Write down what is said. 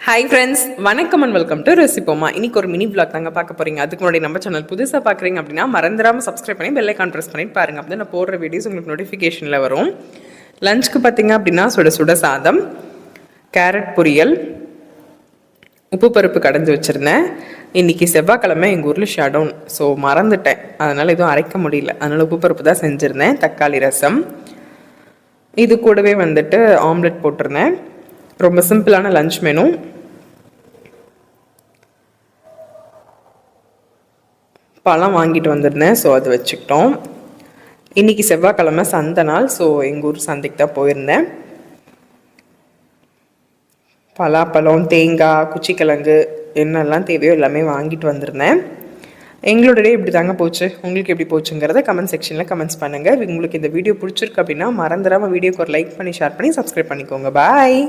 Hi friends, வணக்கம் and welcome to ரெசிபோமா. இன்னைக்கு ஒரு மினி vlog தாங்க பார்க்க போறீங்க. அதுக்கு முன்னாடி நம்ம சேனல் புதுசாக பார்க்குறீங்க அப்படின்னா மறந்துடாம சப்ஸ்கிரைப் பண்ணி பெல் ஐகான் ப்ரெஸ் பண்ணிட்டு பாருங்க. அப்போ நான் போடுற வீடியோஸ் உங்களுக்கு நோட்டிஃபிகேஷனில் வரும். லஞ்சுக்கு பார்த்தீங்க அப்படின்னா சுட சுட சாதம், கேரட் பொரியல், உப்பு பருப்பு கடைஞ்சி வச்சுருந்தேன். இன்றைக்கி செவ்வாய்க்கிழமை எங்கள் ஊரில் ஷடவுன், ஸோ மறந்துட்டேன், அதனால் எதுவும் அரைக்க முடியல, அதனால் உப்பு பருப்பு தான் செஞ்சுருந்தேன். தக்காளி ரசம், இது கூடவே வந்துட்டு ஆம்லெட் போட்டிருந்தேன். ரொம்ப சிம்பிளான லஞ்ச் மெனு. பழம் வாங்கிட்டு வந்திருந்தேன், ஸோ அது வச்சுக்கிட்டோம். இன்றைக்கி செவ்வாய்க்கிழமை சந்தை நாள், ஸோ எங்கள் ஊர் சந்தைக்கு தான் போயிருந்தேன். பலாப்பழம், தேங்காய், குச்சிக்கிழங்கு என்னெல்லாம் தேவையோ எல்லாமே வாங்கிட்டு வந்திருந்தேன். எங்களோட டே இப்படி தாங்க போச்சு. உங்களுக்கு எப்படி போச்சுங்கிறத கமெண்ட் செக்ஷனில் கமெண்ட்ஸ் பண்ணுங்கள். உங்களுக்கு இந்த வீடியோ பிடிச்சிருக்கு அப்படின்னா மறந்துடாமல் வீடியோக்கு ஒரு லைக் பண்ணி ஷேர் பண்ணி சப்ஸ்கிரைப் பண்ணிக்கோங்க. பாய்.